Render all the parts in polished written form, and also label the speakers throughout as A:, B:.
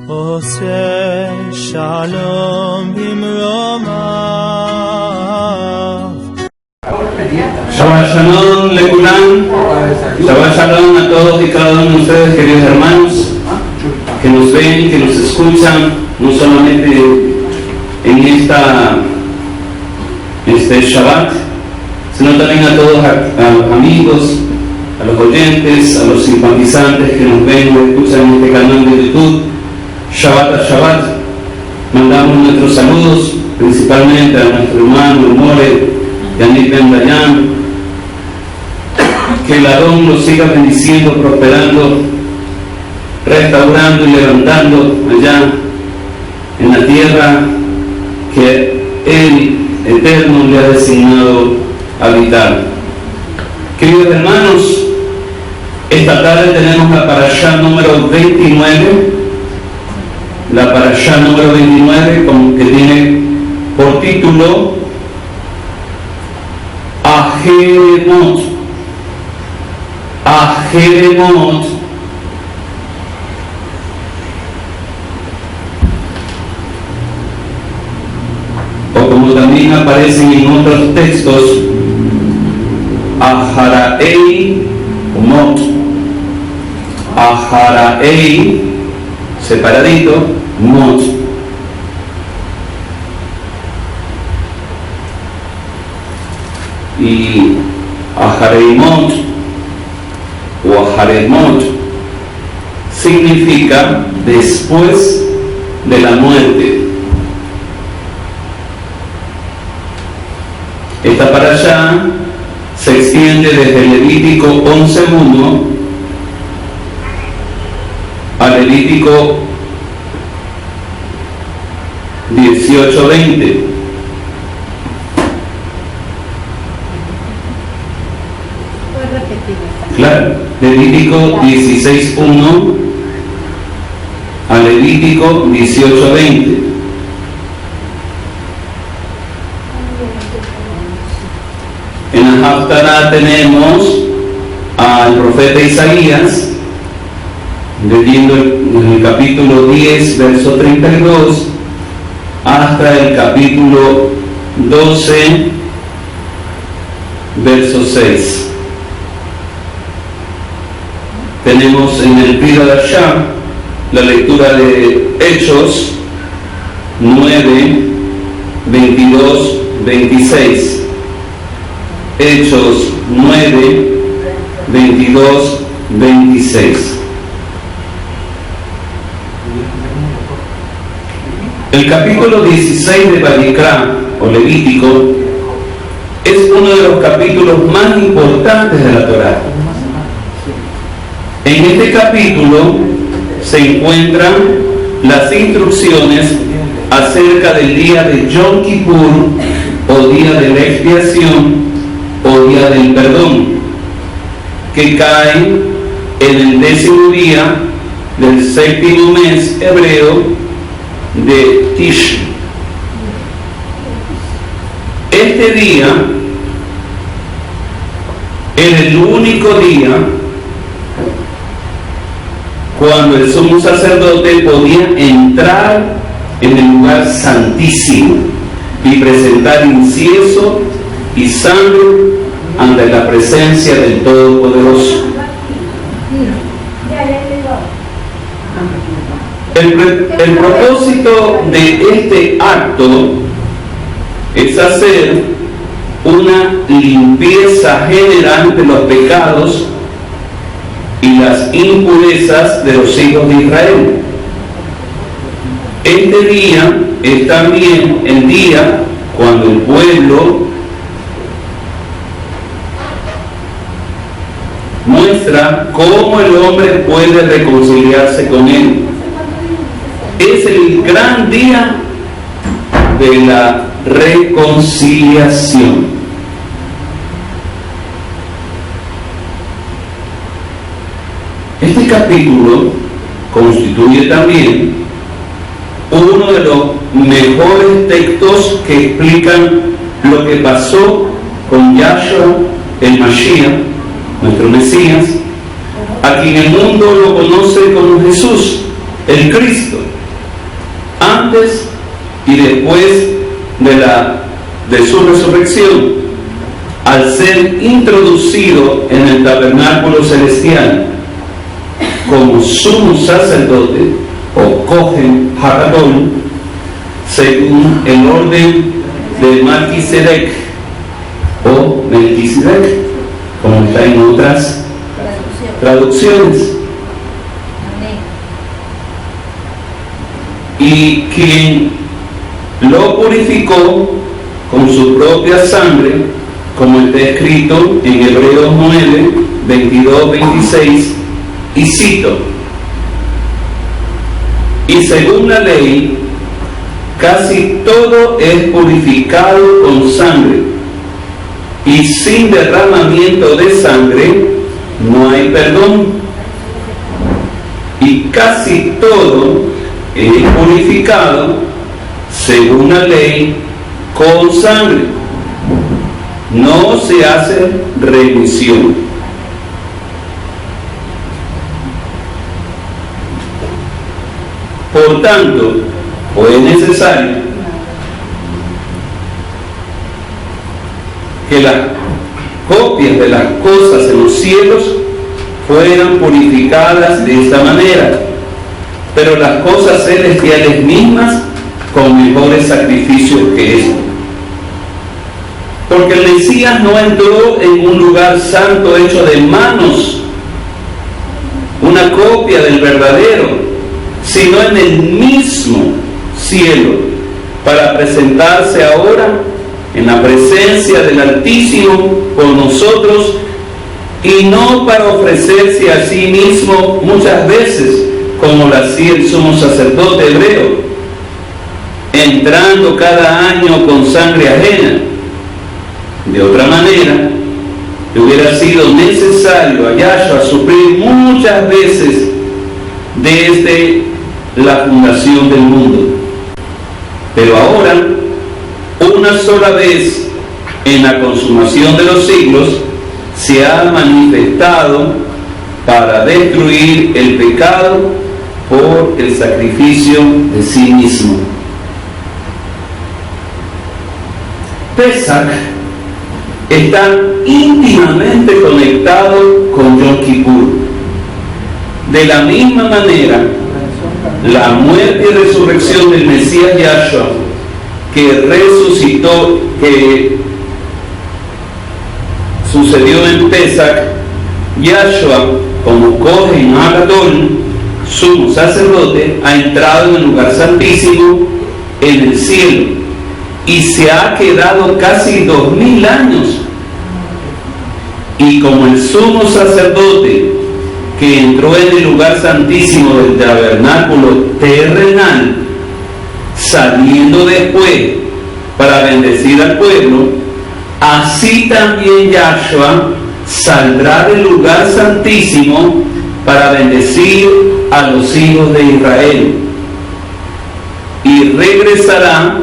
A: עושה שלום במרומיו.
B: Shabbat Shalom לכולם, Shabbat Shalom a todos y cada uno de ustedes, queridos hermanos, que nos ven, que nos escuchan, no solamente en este Shabbat, sino también a todos a los amigos, a los oyentes, a los simpatizantes que nos ven o escuchan en este canal de YouTube. Shabbat a Shabbat, mandamos nuestros saludos principalmente a nuestro hermano More Yannick Ben Dayan, que el Adón los siga bendiciendo, prosperando, restaurando y levantando allá en la tierra que Él Eterno le ha designado habitar. Queridos hermanos, esta tarde tenemos la parashá número 29, la parashá número 29, que tiene por título Ajeremot. Ajeremot o como también aparecen en otros textos, Aharaei Mot. Aharaei separadito, Mot. Y Ahareimot o Aharemot significa después de la muerte. Esta parashá se extiende desde Levítico 11:1 a Levítico 18:20. Claro, Levítico 16:1 a Levítico 18:20. En la Haftará tenemos al profeta Isaías leyendo en el capítulo 10, verso 32, hasta el capítulo 12, verso 6. Tenemos en el Pirashá la lectura de Hechos 9, 22, 26. Hechos 9, 22, 26. El capítulo 16 de Vayikra o Levítico es uno de los capítulos más importantes de la Torá. En este capítulo se encuentran las instrucciones acerca del día de Yom Kippur o día de la expiación o día del perdón, que cae en el 10º día del 7º mes hebreo de Tishri. Este día era el único día cuando el sumo sacerdote podía entrar en el lugar santísimo y presentar incienso y sangre ante la presencia del Todopoderoso. El propósito de este acto es hacer una limpieza general de los pecados y las impurezas de los hijos de Israel. Este día es también el día cuando el pueblo muestra cómo el hombre puede reconciliarse con él. Es el gran día de la reconciliación. Este capítulo constituye también uno de los mejores textos que explican lo que pasó con Yahshua el Mashiach, nuestro Mesías, a quien el mundo lo conoce como Jesús, el Cristo, antes y después de su resurrección, al ser introducido en el tabernáculo celestial como sumo sacerdote o Cohen Hagadol, según el orden de Melquisedec o Melquisedec, como está en otras traducciones. Y quien lo purificó con su propia sangre, como está escrito en Hebreos 9, 22, 26, y cito: y según la ley, casi todo es purificado con sangre, y sin derramamiento de sangre no hay perdón. Y casi todo es purificado, según la ley, con sangre. No se hace remisión. Por tanto, fue necesario que las copias de las cosas en los cielos fueran purificadas de esta manera, pero las cosas celestiales mismas con mejores sacrificios que esto. Porque el Mesías no entró en un lugar santo hecho de manos, una copia del verdadero, sino en el mismo cielo, para presentarse ahora en la presencia del Altísimo por nosotros, y no para ofrecerse a sí mismo muchas veces, como lo hacía el sumo sacerdote hebreo, entrando cada año con sangre ajena. De otra manera, hubiera sido necesario a Yahshua sufrir muchas veces desde la fundación del mundo. Pero ahora, una sola vez en la consumación de los siglos, se ha manifestado para destruir el pecado por el sacrificio de sí mismo. Pesach está íntimamente conectado con Yom Kippur. De la misma manera, la muerte y resurrección del Mesías Yahshua, que resucitó, que sucedió en Pesach, Yahshua, como Cohen Hagadol, sumo sacerdote, ha entrado en el lugar santísimo en el cielo y se ha quedado casi 2000 años. Y como el sumo sacerdote que entró en el lugar santísimo del tabernáculo terrenal, saliendo después para bendecir al pueblo, así también Yahshua saldrá del lugar santísimo para bendecir a los hijos de Israel y regresará,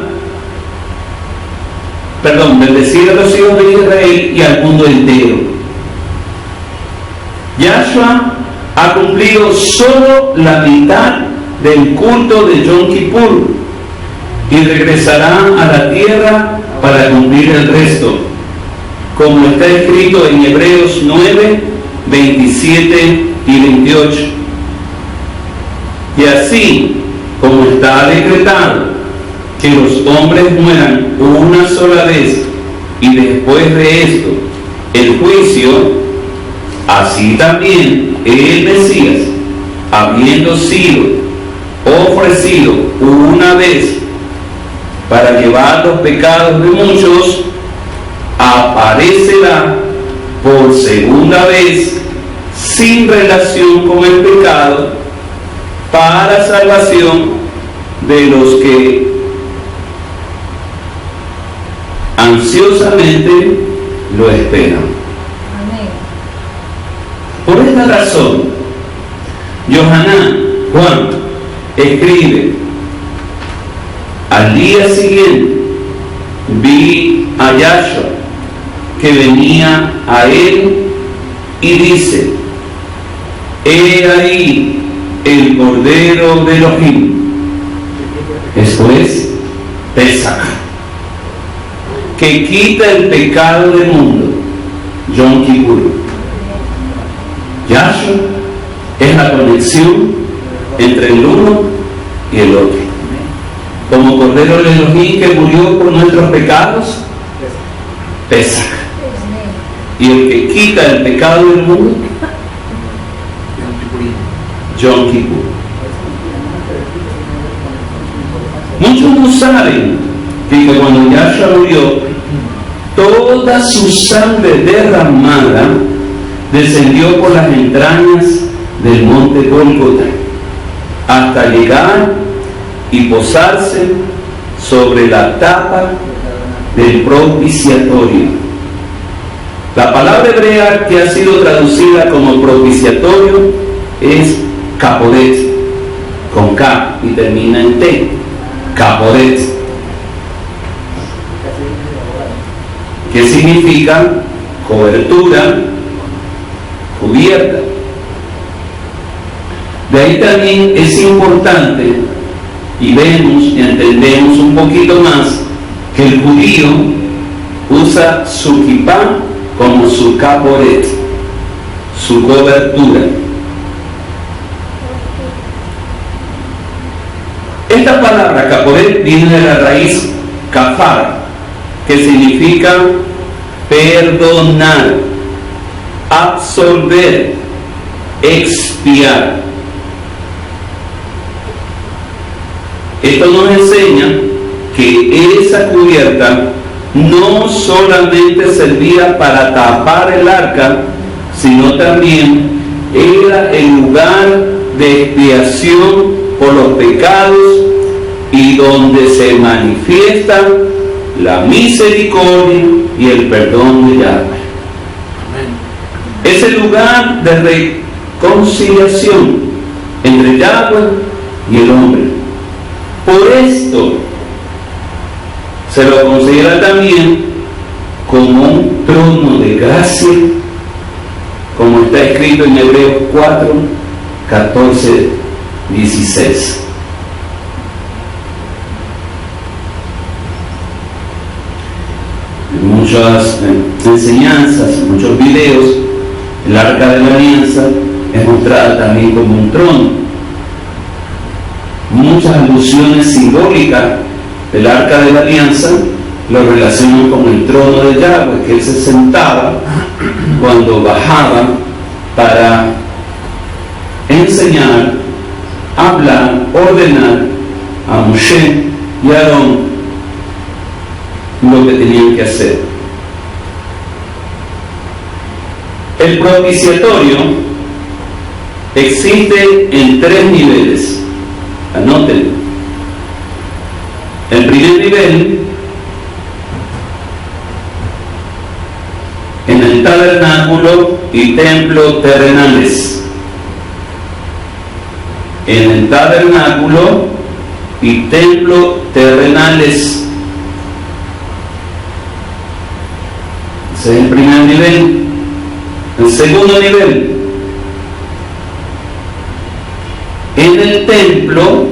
B: bendecir a los hijos de Israel y al mundo entero. Yahshua ha cumplido solo la mitad del culto de Yom Kippur y regresará a la tierra para cumplir el resto, como está escrito en Hebreos 9, 27 y 28. Y así como está decretado que los hombres mueran una sola vez y después de esto el juicio, así también el Mesías, habiendo sido ofrecido una vez para llevar los pecados de muchos, aparecerá por segunda vez sin relación con el pecado para salvación de los que ansiosamente lo esperan.
C: Amén.
B: Por esta razón, Juan escribe: al día siguiente vi a Yahshua que venía a él y dice: he ahí el Cordero de Elohim. Esto es Pesach, que quita el pecado del mundo, Yom Kippur. Yahshua es la conexión entre el uno y el otro. Como Cordero de Elohim que murió por nuestros pecados, Pesach. Y el que quita el pecado del mundo, Yom Kippur. Muchos no saben que cuando Yahshua murió, toda su sangre derramada descendió por las entrañas del monte Gólgota hasta llegar y posarse sobre la tapa del propiciatorio. La palabra hebrea que ha sido traducida como propiciatorio es caporet, con K y termina en T, caporet, que significa cobertura, cubierta. De ahí también es importante, y vemos y entendemos un poquito más, que el judío usa su kipá como su caporet, su cobertura. Esta palabra caporet viene de la raíz kafar, que significa perdonar, absolver, expiar. Esto nos enseña que esa cubierta no solamente servía para tapar el arca, sino también era el lugar de expiación por los pecados y donde se manifiesta la misericordia y el perdón de Yahweh. Es el lugar de reconciliación entre Yahweh y el hombre. Por esto se lo considera también como un trono de gracia, como está escrito en Hebreos 4, 14, 16. En muchas enseñanzas, en muchos videos, el Arca de la Alianza es mostrada también como un trono. Muchas alusiones simbólicas del Arca de la Alianza lo relacionan con el trono de Yahweh, que él se sentaba cuando bajaba para enseñar, hablar, ordenar a Moshe y a Aarón lo que tenían que hacer. El propiciatorio existe en 3 niveles. Anótenlo. El primer nivel, en el tabernáculo y templo terrenales. En el tabernáculo y templo terrenales. Ese es el primer nivel. El segundo nivel, en el templo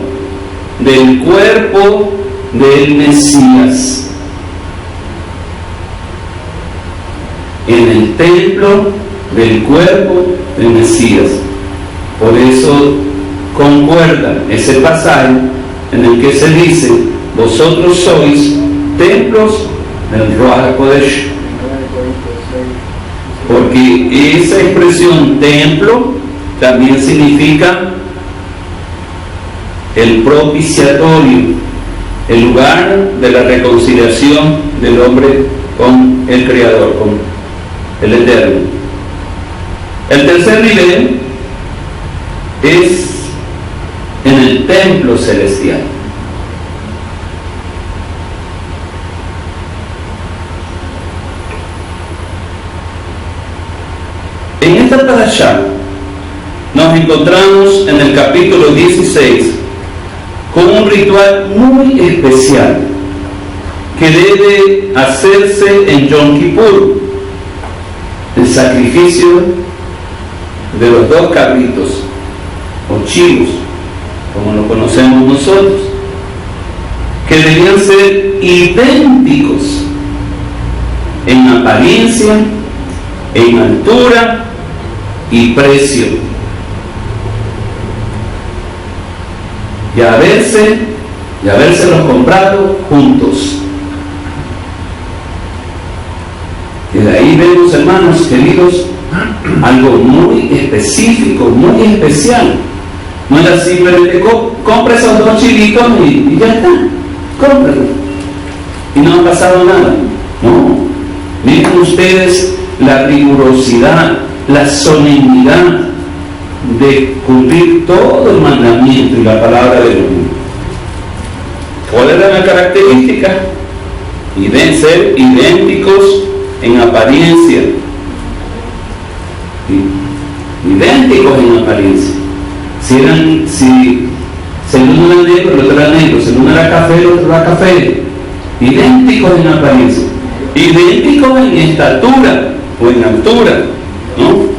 B: del cuerpo del Mesías. En el templo del cuerpo del Mesías. Por eso concuerda ese pasaje en el que se dice: vosotros sois templos del Ruach HaKodesh. Porque esa expresión templo también significa el propiciatorio, el lugar de la reconciliación del hombre con el Creador, con el Eterno. El tercer nivel es en el templo celestial. En esta parashá nos encontramos en el capítulo 16 con un ritual muy especial que debe hacerse en Yom Kippur: el sacrificio de los 2 cabritos o chivos, como lo conocemos nosotros, que debían ser idénticos en apariencia, en altura y precio, y habérselos comprado juntos. Y de ahí vemos, hermanos queridos, algo muy específico, muy especial. No era simplemente compra esos 2 chilitos y ya está, cómpralo y no ha pasado nada. No, miren ustedes la rigurosidad, la solemnidad de cumplir todo el mandamiento y la palabra de Dios. ¿Cuál era la característica? Y deben ser idénticos en apariencia, idénticos en apariencia. Si el uno era negro, el otro era negro, si el uno era café, el otro era café, idénticos en apariencia, idénticos en estatura o en altura, ¿no?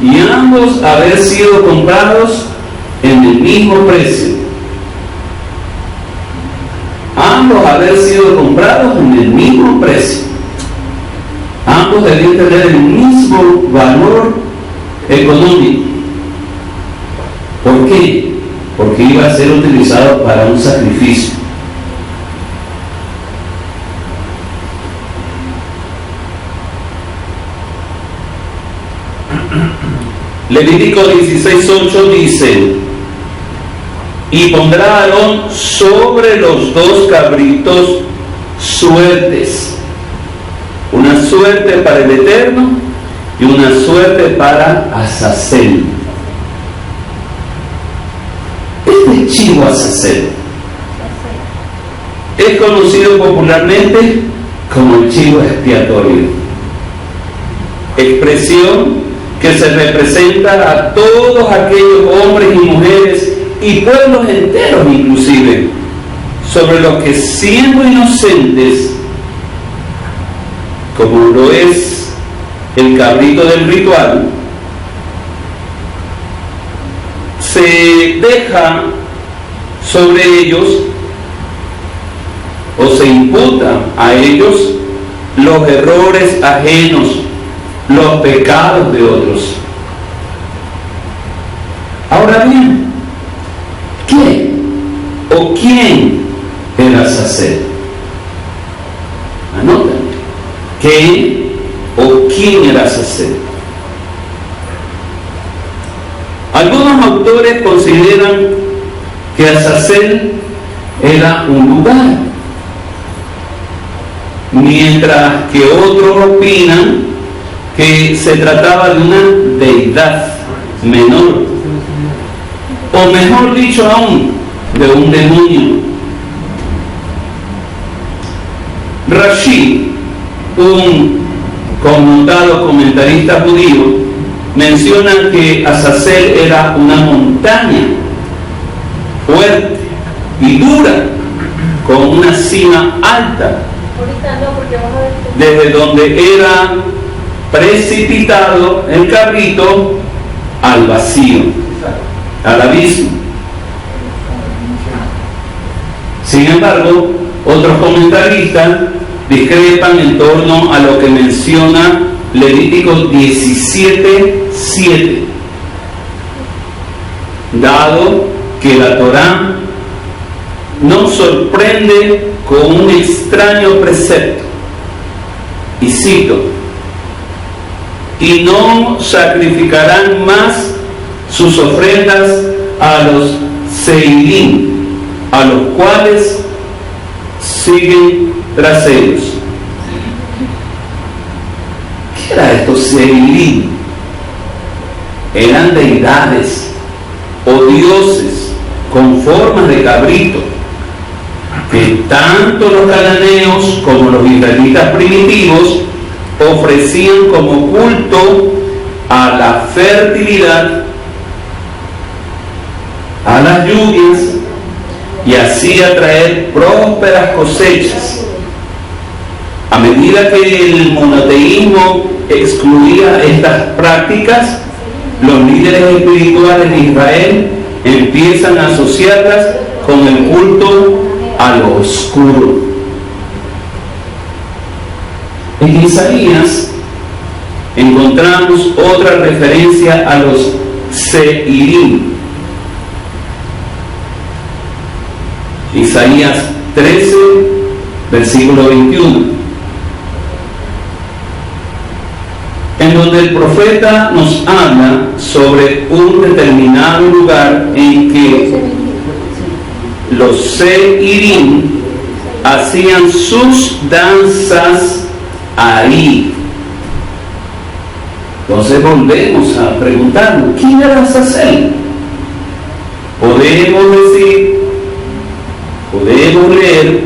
B: Y ambos haber sido comprados en el mismo precio. Ambos haber sido comprados en el mismo precio. Ambos debían tener el mismo valor económico. ¿Por qué? Porque iba a ser utilizado para un sacrificio. Levítico 16:8 dice: y pondrá a Aarón sobre los 2 cabritos suertes, una suerte para el Eterno y una suerte para Azazel. Este chivo Azazel es conocido popularmente como el chivo expiatorio, expresión que se representa a todos aquellos hombres y mujeres y pueblos enteros inclusive, sobre los que siendo inocentes, como lo es el cabrito del ritual, se deja sobre ellos o se imputa a ellos los errores ajenos, los pecados de otros. Ahora bien, ¿qué o quién era Azazel? Anota. ¿Qué o quién era Azazel? Algunos autores consideran que Azazel era un lugar, mientras que otros opinan que se trataba de una deidad menor, o mejor dicho aún, de un demonio. Rashi, un connotado comentarista judío, menciona que Azazel era una montaña fuerte y dura, con una cima alta, desde donde era precipitado el cabrito al vacío, al abismo. Sin embargo, otros comentaristas discrepan en torno a lo que menciona Levítico 17:7, dado que la Torá nos sorprende con un extraño precepto, y cito: y no sacrificarán más sus ofrendas a los seirim, a los cuales siguen tras ellos. ¿Qué era esto? Seirim eran deidades o dioses con formas de cabrito, que tanto los cananeos como los israelitas primitivos ofrecían como culto a la fertilidad, a las lluvias, y así atraer prósperas cosechas. A medida que el monoteísmo excluía estas prácticas, los líderes espirituales de Israel empiezan a asociarlas con el culto a lo oscuro. En Isaías encontramos otra referencia a los Seirim. Isaías 13, versículo 21, en donde el profeta nos habla sobre un determinado lugar en que los Seirim hacían sus danzas ahí. Entonces volvemos a preguntarnos, ¿quién era Azazel? Podemos leer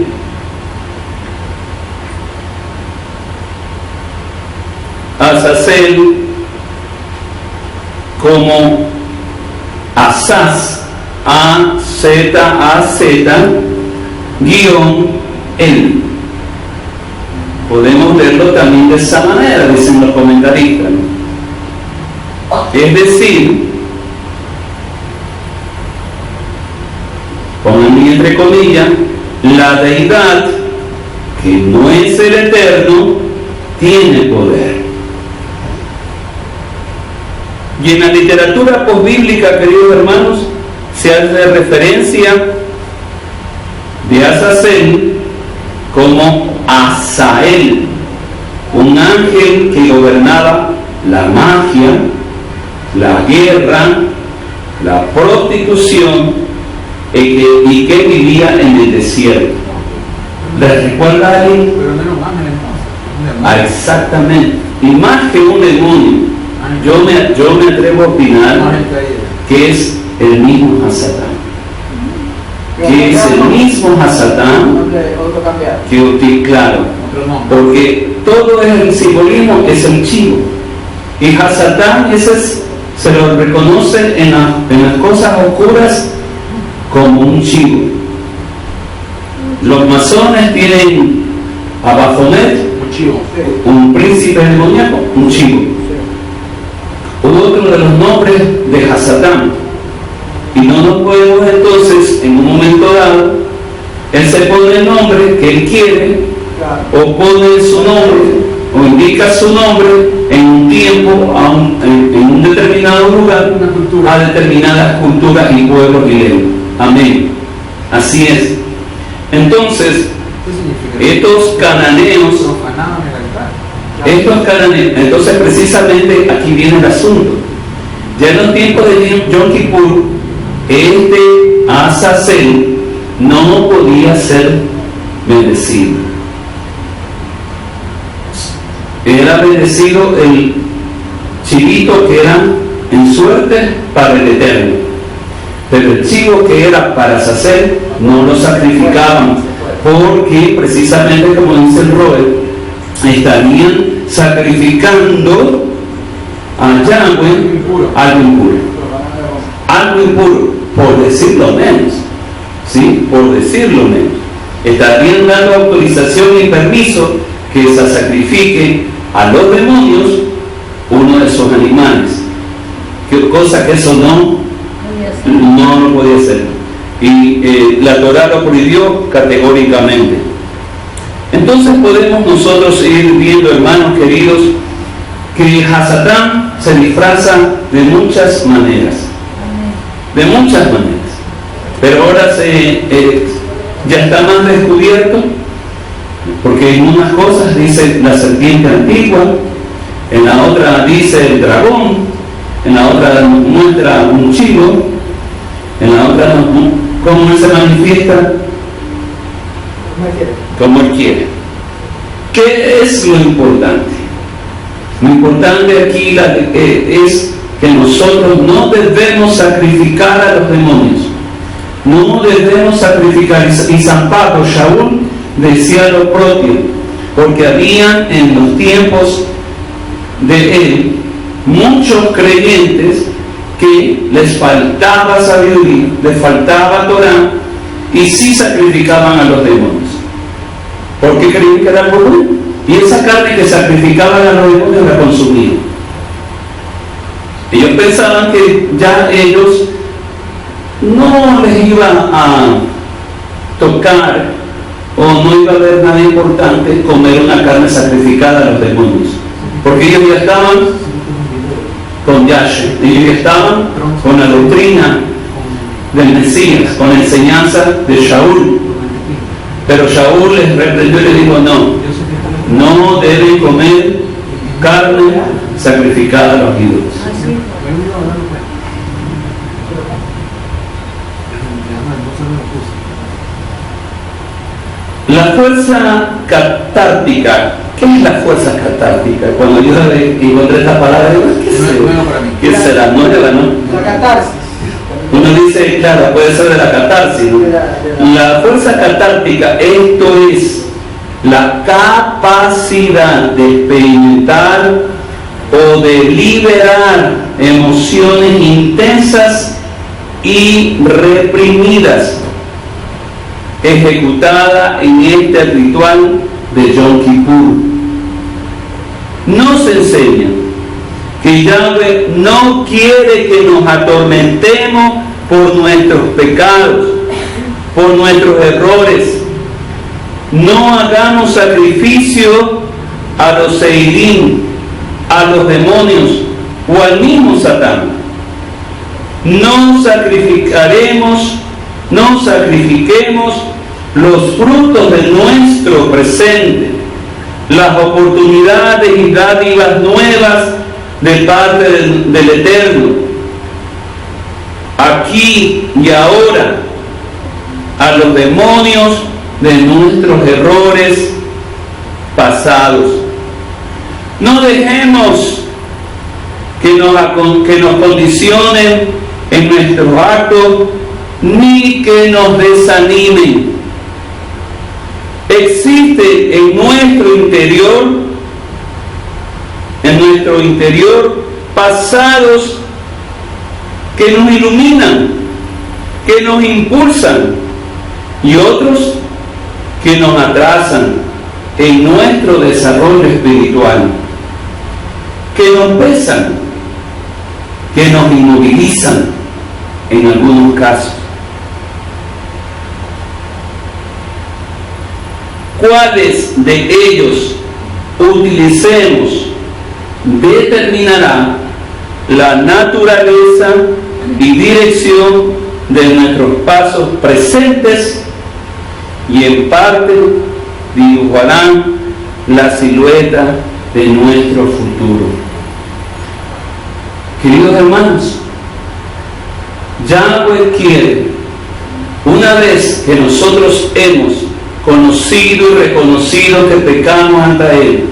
B: Azazel como Azaz, A-Z-A-Z -el. Podemos verlo también de esa manera, dicen los comentaristas, ¿no? Es decir, pongan entre comillas, la deidad, que no es el eterno, tiene poder. Y en la literatura posbíblica, queridos hermanos, se hace referencia de Azazel como Azael, un ángel que gobernaba la magia, la guerra, la prostitución y que vivía en el desierto. ¿Les recuerda a alguien?
C: Pero no era un ángel entonces.
B: Ah, exactamente. Y más que un demonio, yo me atrevo a opinar que es el mismo Hasatán. Que es el mismo Hasatán que, claro, porque todo el simbolismo es el chivo. Y Hasatán, se lo reconoce en las cosas oscuras como un chivo. Los masones tienen a Baphomet, un príncipe demoníaco, un chivo. Otro de los nombres de Hasatán. Y no nos podemos entonces, en un momento dado, él se pone el nombre que él quiere, o pone su nombre, o indica su nombre en un tiempo, en un determinado lugar, a determinadas culturas y pueblos y lenguas. Amén. Así es. Entonces, estos cananeos, entonces precisamente aquí viene el asunto. Ya en los tiempos de Yom Kippur, Azazel no podía ser bendecido. Era bendecido el chivito que era en suerte para el Eterno, pero el chivo que era para Azazel no lo sacrificaban, porque precisamente, como dice el Robert, estarían sacrificando a Yahweh algo impuro, por decirlo menos, ¿sí? Por decirlo menos. Estarían dando autorización y permiso que se sacrifique a los demonios uno de esos animales, cosa que eso no lo podía hacer, y la Torá lo prohibió categóricamente. Entonces podemos nosotros ir viendo, hermanos queridos, que Hasatán se disfraza de muchas maneras, pero ahora ya está más descubierto, porque en unas cosas dice la serpiente antigua, en la otra dice el dragón, en la otra muestra un chivo, en la otra cómo él se manifiesta, como él quiere. ¿Qué es lo importante? Lo importante aquí es que nosotros no debemos sacrificar a los demonios, no debemos sacrificar. Y San Pablo, Shaul, decía lo propio, porque había en los tiempos de él muchos creyentes que les faltaba sabiduría, les faltaba Torah, y sí sacrificaban a los demonios. ¿Por qué creían que era algo bueno? Y esa carne que sacrificaban a los demonios la consumían. Ellos pensaban que ya ellos no les iba a tocar o no iba a haber nada importante comer una carne sacrificada a los demonios, porque ellos ya estaban con Yahshua, ellos ya estaban con la doctrina del Mesías, con la enseñanza de Shaul. Pero Shaul les reprendió y les dijo: no deben comer carne sacrificada a los ídolos. La fuerza catártica. ¿Qué es la fuerza catártica? Cuando yo encontré esta palabra, ¿qué será? No era, ¿no?
D: La catarsis.
B: Uno dice, claro, puede ser de la catarsis, ¿no? La fuerza catártica, esto es la capacidad de experimentar o de liberar emociones intensas y reprimidas, ejecutada en este ritual de Yom Kippur. Nos enseña que Yahweh no quiere que nos atormentemos por nuestros pecados, por nuestros errores. No hagamos sacrificio a los seirim, a los demonios o al mismo Satán. No sacrifiquemos los frutos de nuestro presente, las oportunidades y dádivas nuevas de parte del Eterno, aquí y ahora, a los demonios de nuestros errores pasados. No dejemos que nos condicionen en nuestros actos, ni que nos desanimen. Existe en nuestro interior pasados que nos iluminan, que nos impulsan, y otros que nos atrasan en nuestro desarrollo espiritual, que nos pesan, que nos inmovilizan en algunos casos. ¿Cuáles de ellos utilicemos determinará la naturaleza y dirección de nuestros pasos presentes, y en parte dibujarán la silueta de nuestro futuro? Queridos hermanos, Yahweh quiere, una vez que nosotros hemos conocido y reconocido que pecamos ante Él,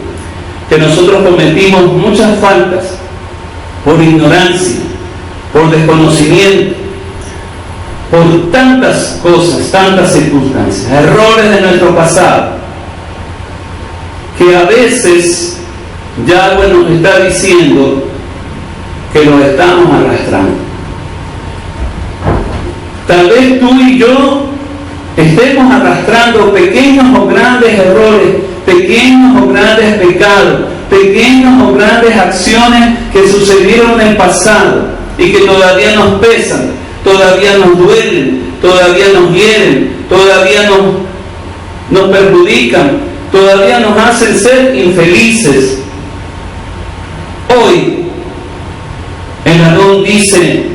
B: que nosotros cometimos muchas faltas por ignorancia, por desconocimiento, por tantas cosas, tantas circunstancias, errores de nuestro pasado, que a veces Yahweh nos está diciendo que los estamos arrastrando. Tal vez tú y yo estemos arrastrando pequeños o grandes errores, pequeños o grandes pecados, pequeñas o grandes acciones que sucedieron en el pasado y que todavía nos pesan, todavía nos duelen, todavía nos hieren, todavía nos perjudican, todavía nos hacen ser infelices. Hoy el Adón dice: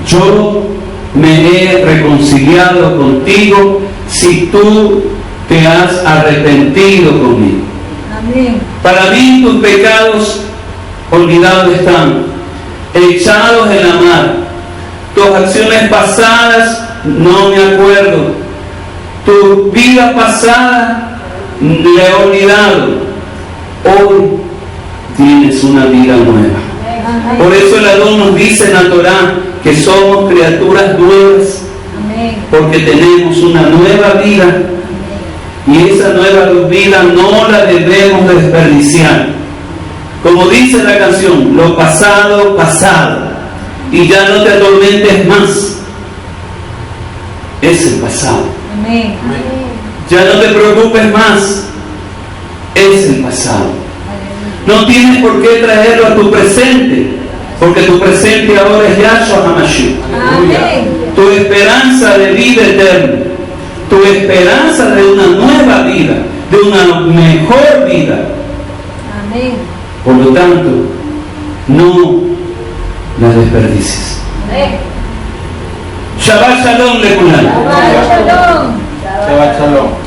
B: yo me he reconciliado contigo si tú te has arrepentido conmigo.
D: Amén.
B: Para mí tus pecados olvidados están, echados en la mar. Tus acciones pasadas no me acuerdo. Tu vida pasada le he olvidado. Hoy tienes una vida nueva. Por eso el Adón nos dice en la Torá que somos criaturas nuevas, porque tenemos una nueva vida, y esa nueva vida no la debemos desperdiciar. Como dice la canción, lo pasado, pasado, y ya no te atormentes más. Es el pasado. Ya no te preocupes más. es el pasado. No tienes por qué traerlo a tu presente, porque tu presente ahora es Yahshua HaMashiach. Tu esperanza de vida eterna, tu esperanza de una nueva vida, de una mejor vida.
D: Amén.
B: Por lo tanto, no la desperdicies. Shabbat Shalom, Lekunal.
D: Shabbat Shalom.
C: Shabbat Shalom.